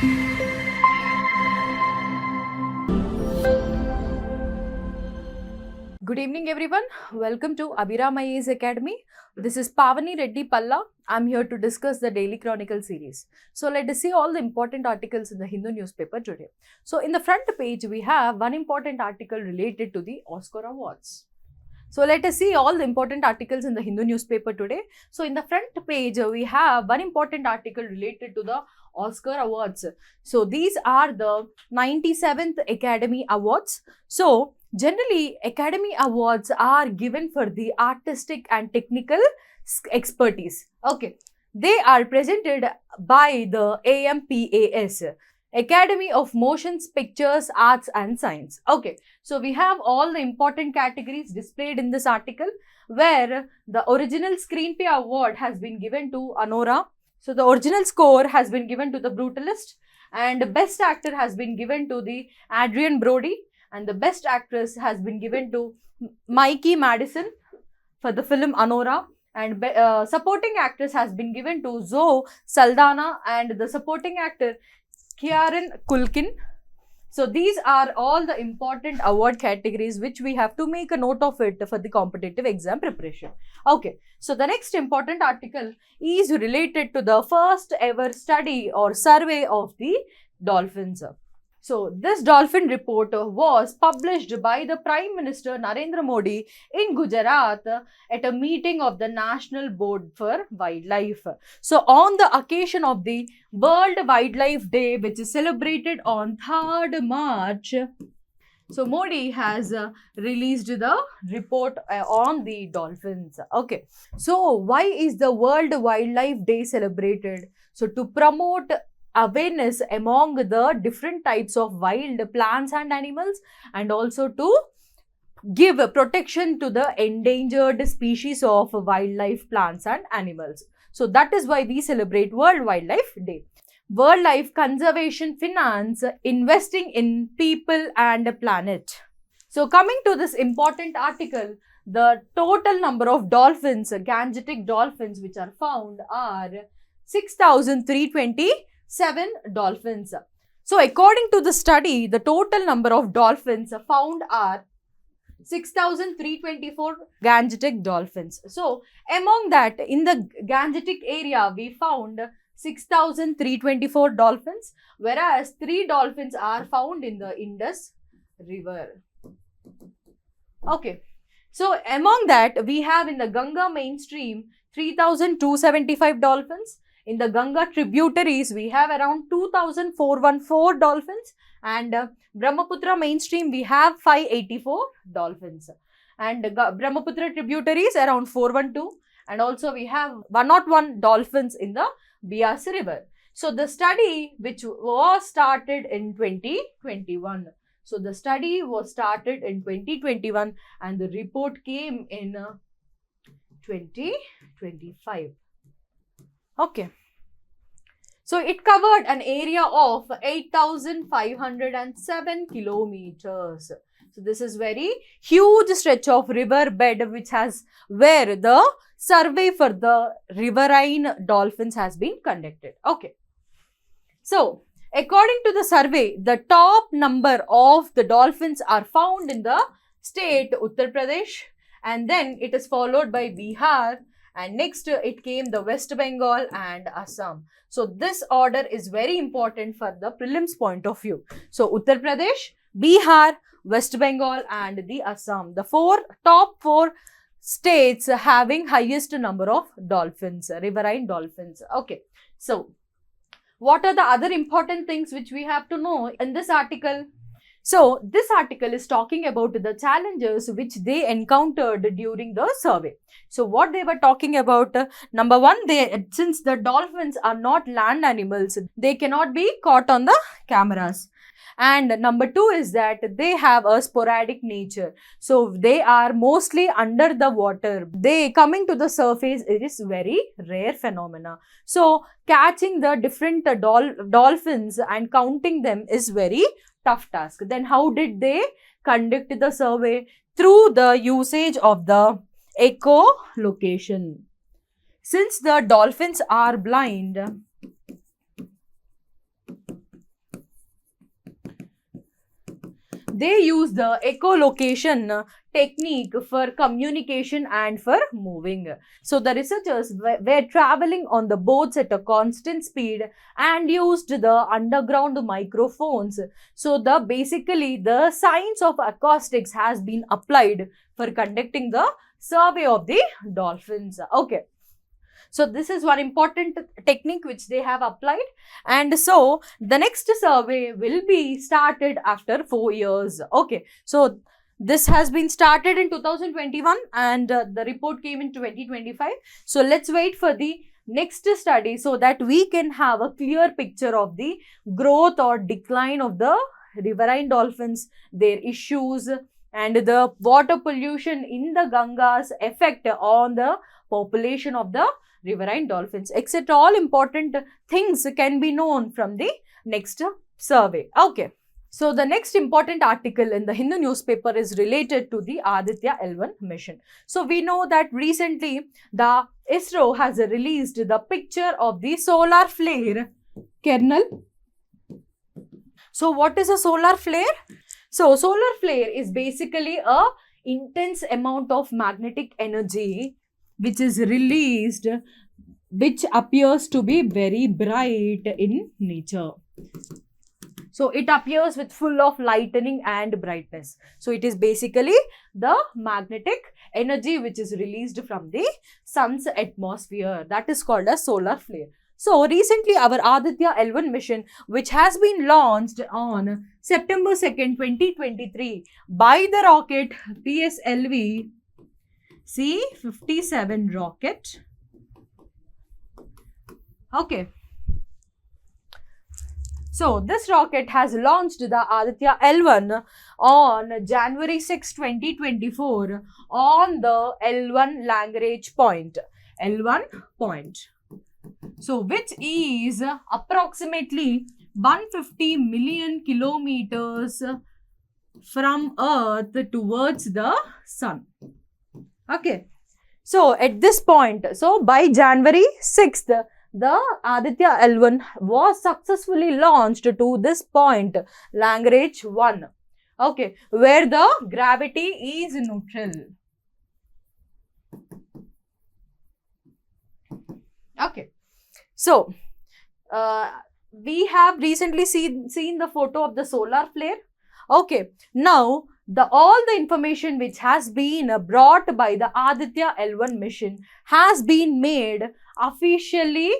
Good evening everyone. Welcome to Abhiram IAS Academy. This is Pavani Reddy Palla. I'm here to discuss the Daily Chronicle series. So let us see all the important articles in the Hindu newspaper today. So in the front page we have one important article related to the Oscar Awards. So let us see all the important articles in the Hindu newspaper today. So in the front page we have one important article related to the Oscar Awards. So these are the 97th Academy Awards. So generally, Academy Awards are given for the artistic and technical expertise. Okay, they are presented by the AMPAS, Academy of Motions Pictures, Arts and Science. Okay, so we have all the important categories displayed in this article, where the original screenplay award has been given to Anora. So the original score has been given to The Brutalist, and best actor has been given to the Adrian Brody, and the best actress has been given to Mikey Madison for the film Anora, and supporting actress has been given to Zoe Saldana, and the supporting actor Kieran Culkin. So these are all the important award categories which we have to make a note of it for the competitive exam preparation. Okay, so the next important article is related to the first ever study or survey of the dolphins. So this dolphin report was published by the Prime Minister Narendra Modi in Gujarat at a meeting of the National Board for Wildlife. So on the occasion of the World Wildlife Day, which is celebrated on 3rd March, so Modi has released the report on the dolphins. Okay, so why is the World Wildlife Day celebrated? So to promote awareness among the different types of wild plants and animals, and also to give protection to the endangered species of wildlife plants and animals. So that is why we celebrate World Wildlife Day. Wildlife conservation finance, investing in people and planet. So coming to this important article, the total number of dolphins, Gangetic dolphins, which are found are 6,327 dolphins. So according to the study, the total number of dolphins found are 6,324 Gangetic dolphins. So among that, in the Gangetic area, we found 6,324 dolphins, whereas 3 dolphins are found in the Indus River. Okay, so among that, we have in the Ganga mainstream 3,275 dolphins. In the Ganga tributaries, we have around 2,414 dolphins, and Brahmaputra mainstream, we have 584 dolphins. And Brahmaputra tributaries around 412, and also we have 101 dolphins in the Bias River. So the study which was started in 2021. So the study was started in 2021 and the report came in 2025. Okay. So it covered an area of 8,507 kilometers. So this is very huge stretch of river bed which has where the survey for the riverine dolphins has been conducted. Okay. So according to the survey, the top number of the dolphins are found in the state Uttar Pradesh, and then it is followed by Bihar, and next it came the West Bengal and Assam. So this order is very important for the prelims point of view. So Uttar Pradesh, Bihar, West Bengal and the Assam, the top four states having highest number of dolphins, riverine dolphins. Okay, so what are the other important things which we have to know in this article? So this article is talking about the challenges which they encountered during the survey. So what they were talking about, number one, since the dolphins are not land animals, they cannot be caught on the cameras. And number two is that they have a sporadic nature. So they are mostly under the water. They coming to the surface, it is very rare phenomena. So catching the different dolphins and counting them is very tough task. Then how did they conduct the survey? Through the usage of the echolocation. Since the dolphins are blind, they use the echolocation technique for communication and for moving. So the researchers were traveling on the boats at a constant speed and used the underground microphones. So basically the science of acoustics has been applied for conducting the survey of the dolphins. Okay. So this is one important technique which they have applied, and so the next survey will be started after 4 years. Okay, so this has been started in 2021 and the report came in 2025. So let's wait for the next study so that we can have a clear picture of the growth or decline of the riverine dolphins, their issues, and the water pollution in the Ganga's effect on the population of the riverine dolphins, etc. All important things can be known from the next survey. Okay. So the next important article in the Hindu newspaper is related to the Aditya L1 mission. So we know that recently the ISRO has released the picture of the solar flare kernel. So what is a solar flare? So solar flare is basically a intense amount of magnetic energy which is released, which appears to be very bright in nature. So it appears with full of lightning and brightness. So it is basically the magnetic energy which is released from the sun's atmosphere. That is called a solar flare. So recently our Aditya L1 mission, which has been launched on September 2nd, 2023 by the rocket PSLV C-57 rocket. Okay. So this rocket has launched the Aditya L1 on January 6, 2024 on the L1 Lagrange point. L1 point. So which is approximately 150 million kilometers from Earth towards the Sun. Okay. So at this point, so by January 6th, the Aditya L1 was successfully launched to this point, Lagrange 1. Okay, where the gravity is neutral. Okay. So, we have recently seen the photo of the solar flare. Okay. Now, all the information which has been brought by the Aditya L1 mission has been made officially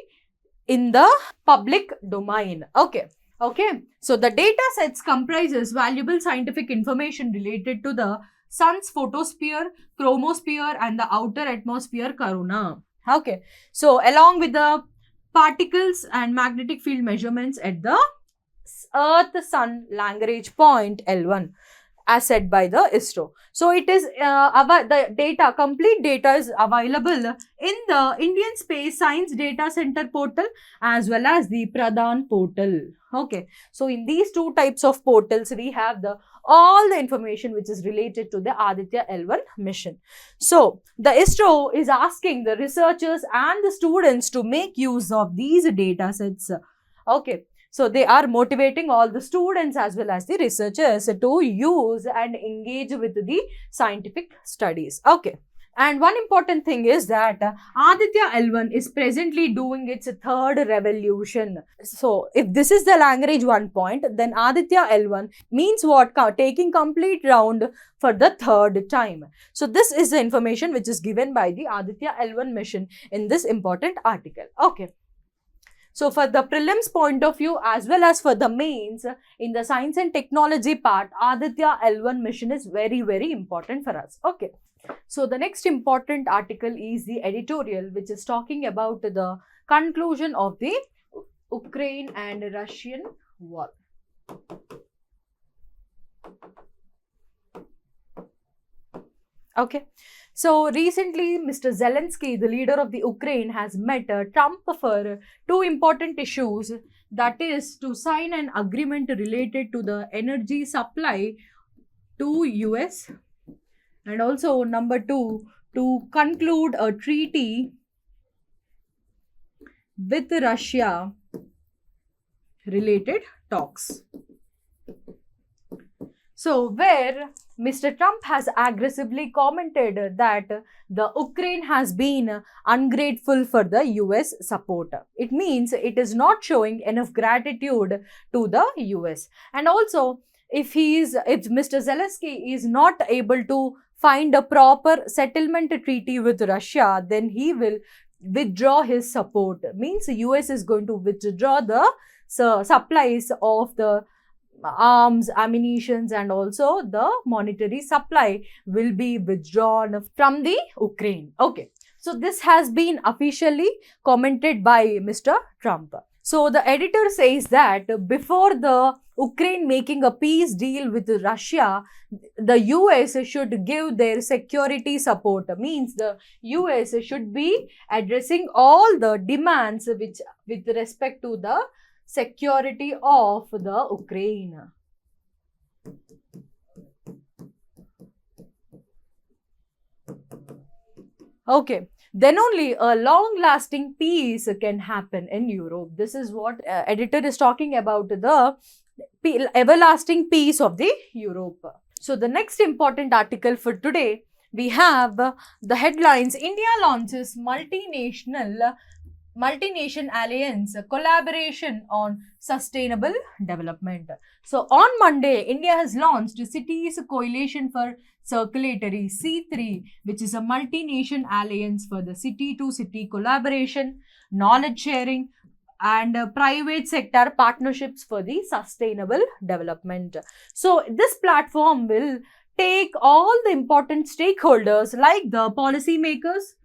in the public domain. Okay. Okay. So the data sets comprises valuable scientific information related to the sun's photosphere, chromosphere, and the outer atmosphere corona. Okay. So along with the particles and magnetic field measurements at the Earth-Sun Lagrange point L1. As said by the ISRO. So it is the complete data is available in the Indian Space Science Data Center portal as well as the Pradhan portal. Okay. So in these two types of portals, we have all the information which is related to the Aditya L1 mission. So the ISRO is asking the researchers and the students to make use of these data sets. Okay. So they are motivating all the students as well as the researchers to use and engage with the scientific studies. Okay. And one important thing is that Aditya L1 is presently doing its third revolution. So if this is the Lagrange 1 point, then Aditya L1 means what? Taking complete round for the third time. So this is the information which is given by the Aditya L1 mission in this important article. Okay. So for the prelims point of view as well as for the mains, in the science and technology part, Aditya L1 mission is very, very important for us. Okay. So the next important article is the editorial which is talking about the conclusion of the Ukraine and Russian war. Okay. So recently, Mr. Zelensky, the leader of the Ukraine, has met Trump for two important issues. That is to sign an agreement related to the energy supply to US, and also number two, to conclude a treaty with Russia related talks. So, where Mr. Trump has aggressively commented that the Ukraine has been ungrateful for the US support. It means it is not showing enough gratitude to the US. And also, if Mr. Zelensky is not able to find a proper settlement treaty with Russia, then he will withdraw his support. Means US is going to withdraw the supplies of the arms, ammunitions, and also the monetary supply will be withdrawn from the Ukraine. Okay. So this has been officially commented by Mr. Trump. So the editor says that before the Ukraine making a peace deal with Russia, the US should give their security support. Means the US should be addressing all the demands which with respect to the security of the Ukraine. Okay, then only a long lasting peace can happen in Europe. This is what editor is talking about, the everlasting peace of the Europe. So the next important article for today, we have the headlines: India launches multinational alliance collaboration on sustainable development. So on Monday, India has launched Cities Coalition for Circulatory C3, which is a multinational alliance for the city to city collaboration, knowledge sharing, and private sector partnerships for the sustainable development. So this platform will take all the important stakeholders like the policymakers,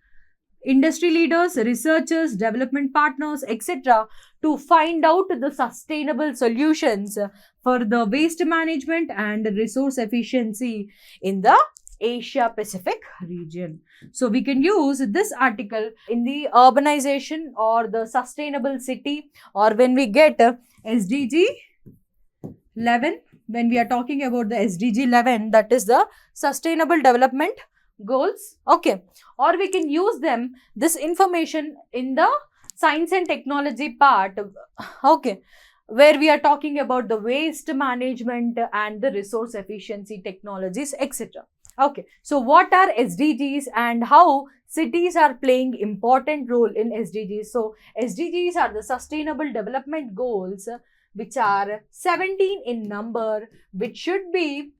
industry leaders, researchers, development partners, etc., to find out the sustainable solutions for the waste management and resource efficiency in the Asia Pacific region. So we can use this article in the urbanization or the sustainable city, or when we get SDG 11, when we are talking about the SDG 11, that is the sustainable development goals. Okay, or we can use them, this information, in the science and technology part. Okay, where we are talking about the waste management and the resource efficiency technologies, etc. Okay, so what are SDGs and how cities are playing important role in SDGs? So SDGs are the sustainable development goals, which are 17 in number, which should be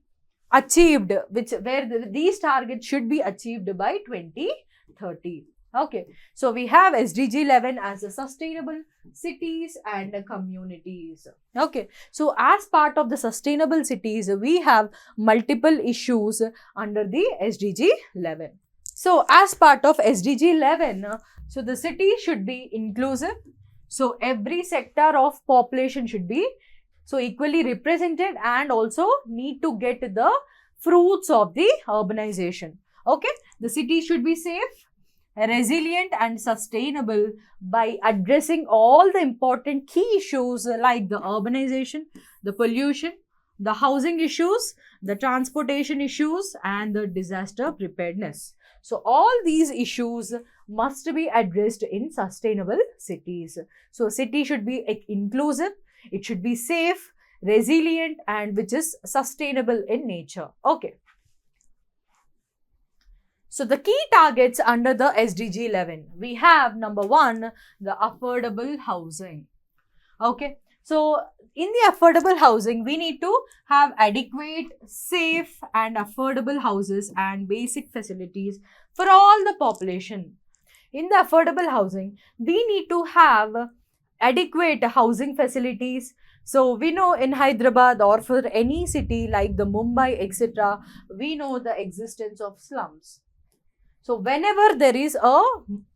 achieved, these targets should be achieved by 2030. Okay, so we have SDG 11 as a sustainable cities and communities. Okay, so as part of the sustainable cities, we have multiple issues under the SDG 11. So as part of SDG 11, so the city should be inclusive. So every sector of population should be so equally represented and also need to get the fruits of the urbanization. Okay, the city should be safe, resilient and sustainable by addressing all the important key issues like the urbanization, the pollution, the housing issues, the transportation issues, and the disaster preparedness. So all these issues must be addressed in sustainable cities. So city should be inclusive, it should be safe, resilient, and which is sustainable in nature. Okay. So the key targets under the SDG 11, we have number 1, the affordable housing. Okay. So in the affordable housing, we need to have adequate, safe and affordable houses and basic facilities for all the population. In the affordable housing, we need to have adequate housing facilities. So we know in Hyderabad or for any city like the Mumbai, etc., we know the existence of slums. So whenever there is a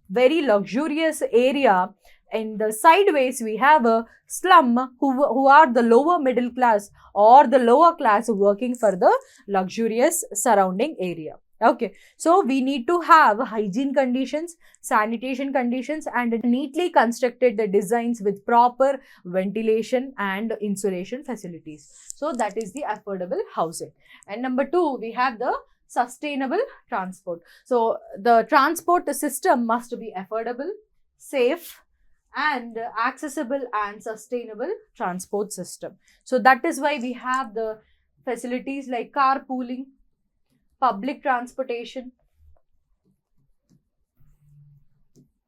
very luxurious area, in the sideways we have a slum who are the lower middle class or the lower class working for the luxurious surrounding area. Okay, so we need to have hygiene conditions, sanitation conditions, and neatly constructed the designs with proper ventilation and insulation facilities. So that is the affordable housing. And number 2, we have the sustainable transport. So the transport system must be affordable, safe, and accessible and sustainable transport system. So that is why we have the facilities like carpooling, public transportation,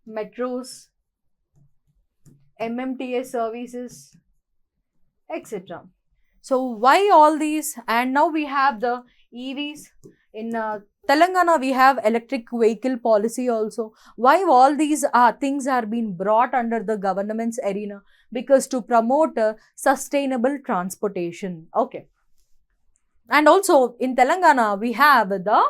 metros, MMTS services, etc. So why all these? And now we have the EVs in Telangana. We have electric vehicle policy also. Why all these things are being brought under the government's arena? Because to promote sustainable transportation. Okay. And also in Telangana we have the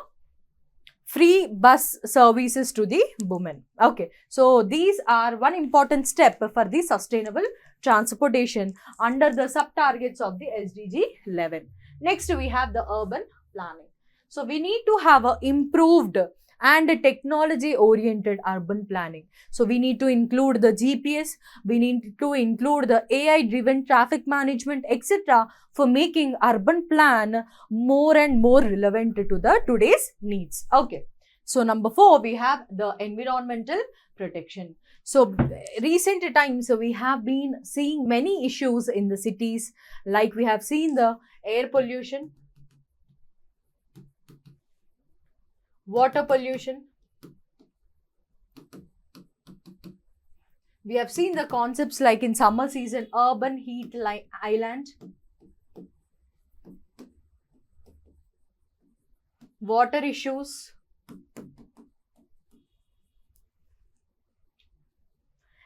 free bus services to the women. Okay, so these are one important step for the sustainable transportation under the sub targets of the SDG 11. Next, we have the urban planning. So we need to have a improved and technology oriented urban planning. So we need to include the GPS, we need to include the AI driven traffic management, etc., for making urban plan more and more relevant to the today's needs. Okay, so number 4, we have the environmental protection. So recent times we have been seeing many issues in the cities, like we have seen the air pollution, water pollution. We have seen the concepts like in summer season, urban heat island, water issues,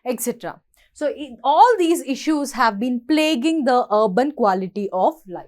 etc. So all these issues have been plaguing the urban quality of life.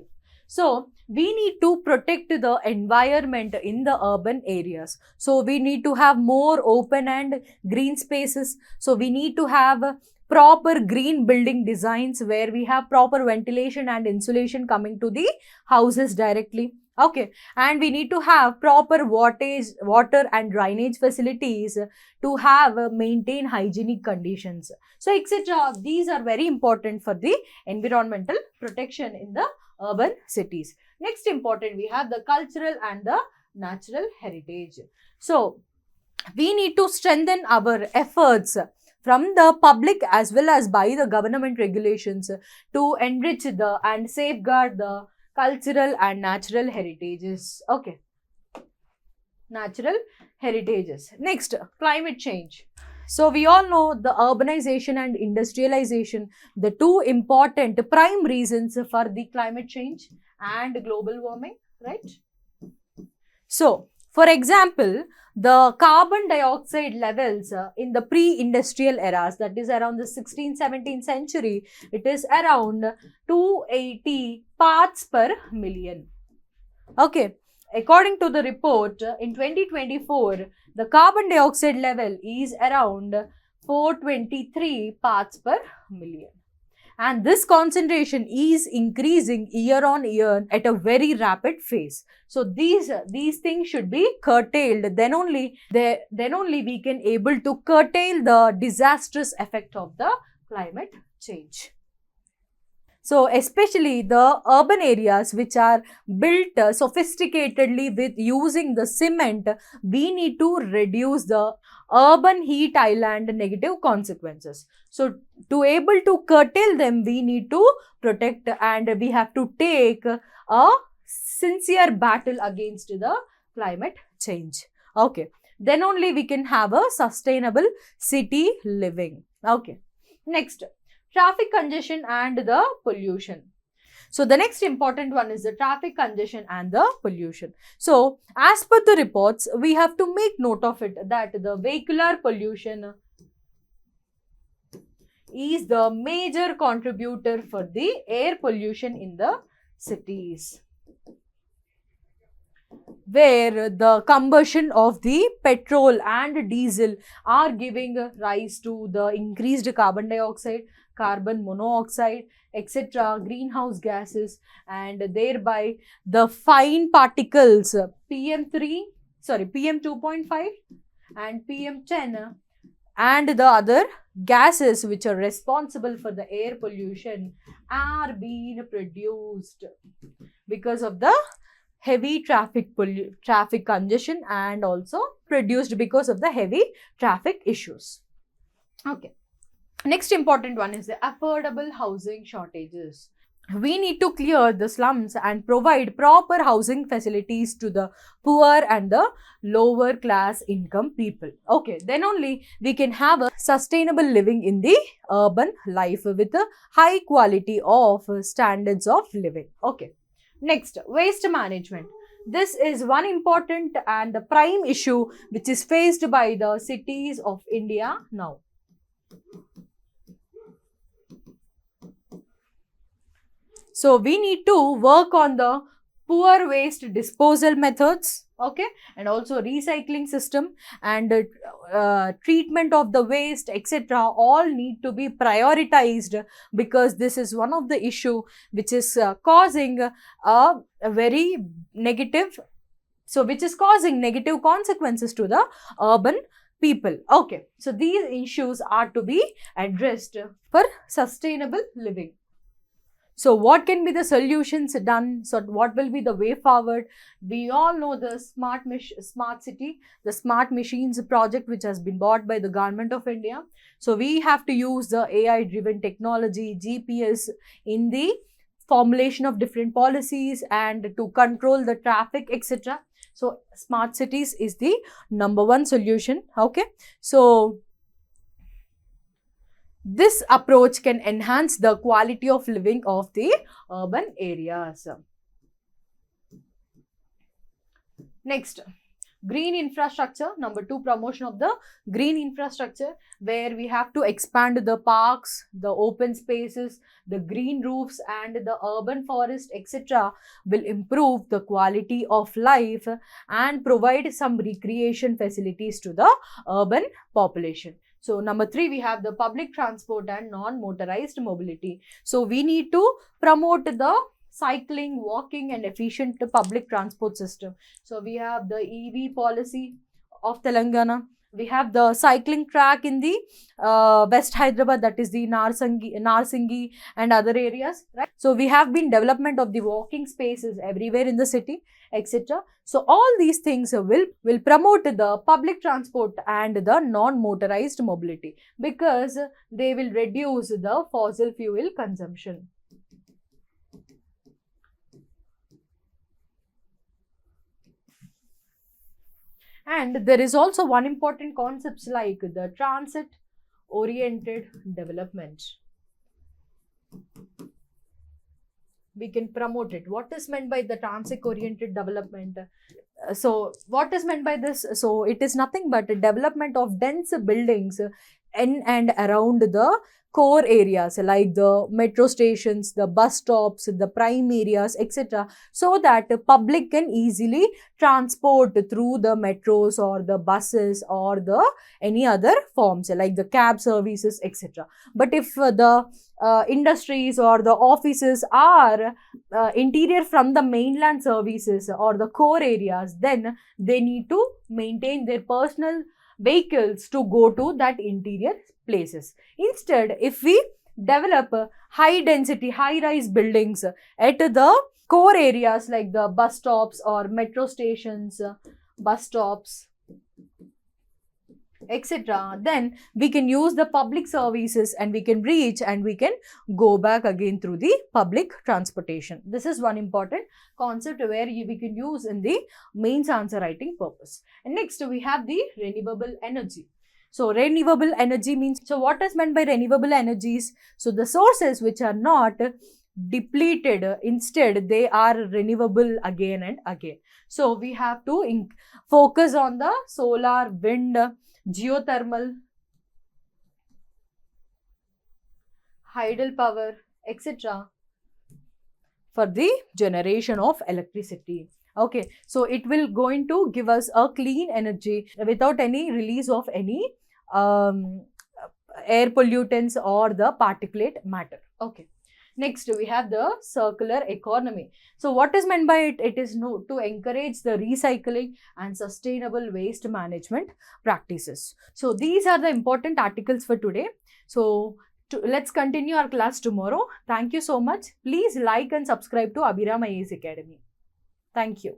So we need to protect the environment in the urban areas. So we need to have more open and green spaces. So we need to have proper green building designs where we have proper ventilation and insulation coming to the houses directly. Okay, and we need to have proper water and drainage facilities to have maintain hygienic conditions. So etc. These are very important for the environmental protection in the urban cities. Next important, we have the cultural and the natural heritage. So we need to strengthen our efforts from the public as well as by the government regulations to enrich the and safeguard the cultural and natural heritages. Okay, natural heritages. Next, climate change. So we all know the urbanization and industrialization, the two important prime reasons for the climate change and global warming, right? So for example, the carbon dioxide levels in the pre-industrial eras, that is around the 16th, 17th century, it is around 280 parts per million. Okay, according to the report, in 2024, the carbon dioxide level is around 423 parts per million. And this concentration is increasing year on year at a very rapid pace. So these things should be curtailed. Then only we can able to curtail the disastrous effect of the climate change. So especially the urban areas which are built sophisticatedly with using the cement, we need to reduce the urban heat island negative consequences. So to able to curtail them, we need to protect and we have to take a sincere battle against the climate change. Okay, then only we can have a sustainable city living. Okay, next, traffic congestion and the pollution. So the next important one is the traffic congestion and the pollution. So as per the reports, we have to make note of it that the vehicular pollution is the major contributor for the air pollution in the cities, where the combustion of the petrol and diesel are giving rise to the increased carbon dioxide, carbon monoxide, etc., greenhouse gases, and thereby the fine particles PM 2.5 and PM 10 and the other gases which are responsible for the air pollution are being produced because of the heavy traffic congestion and also produced because of the heavy traffic issues. Okay. Next important one is the affordable housing shortages. we need to clear the slums and provide proper housing facilities to the poor and the lower class income people. Okay, then only we can have a sustainable living in the urban life with a high quality of standards of living. Okay, next, waste management. This is one important and the prime issue which is faced by the cities of India now. So we need to work on the poor waste disposal methods, okay, and also recycling system and treatment of the waste, etc. All need to be prioritized, because this is one of the issue which is causing a very negative, so which is causing negative consequences to the urban people. Okay, so these issues are to be addressed for sustainable living. So what can be the solutions done? So what will be the way forward? We all know the smart city, the smart machines project which has been bought by the government of India. So we have to use the AI driven technology, GPS, in the formulation of different policies and to control the traffic, etc. So smart cities is the number one solution. Okay. So this approach can enhance the quality of living of the urban areas. Next, green infrastructure. Number two, promotion of the green infrastructure, where we have to expand the parks, the open spaces, the green roofs and the urban forest, etc. will improve the quality of life and provide some recreation facilities to the urban population. So number three, we have the public transport and non-motorized mobility. So we need to promote the cycling, walking and efficient public transport system. So we have the EV policy of Telangana. We have the cycling track in the West Hyderabad, that is the Narsingi and other areas, right? So we have been development of the walking spaces everywhere in the city, etc. So all these things will promote the public transport and the non-motorized mobility, because they will reduce the fossil fuel consumption. And there is also one important concepts like the transit oriented development. We can promote it. What is meant by the transit oriented development? So what is meant by this? So it is nothing but a development of dense buildings in and around the core areas like the metro stations, the bus stops, the prime areas, etc. so that the public can easily transport through the metros or the buses or the any other forms like the cab services, etc. But if the industries or the offices are interior from the mainland services or the core areas, then they need to maintain their personal vehicles to go to that interior places. Instead, if we develop high density, high rise buildings at the core areas like the bus stops or metro stations, bus stops, etc., then we can use the public services and we can reach and we can go back again through the public transportation. This is one important concept where we can use in the mains answer writing purpose. And next we have the renewable energy. So renewable energy means, so what is meant by renewable energies? So the sources which are not depleted, instead they are renewable again and again. So we have to focus on the solar, wind, geothermal, hydel power, etc. for the generation of electricity. Okay, so it will going to give us a clean energy without any release of any air pollutants or the particulate matter. Okay. Next, we have the circular economy. So what is meant by it? It is to encourage the recycling and sustainable waste management practices. So these are the important articles for today. So let's continue our class tomorrow. Thank you so much. Please like and subscribe to Abhiram IAS Academy. Thank you.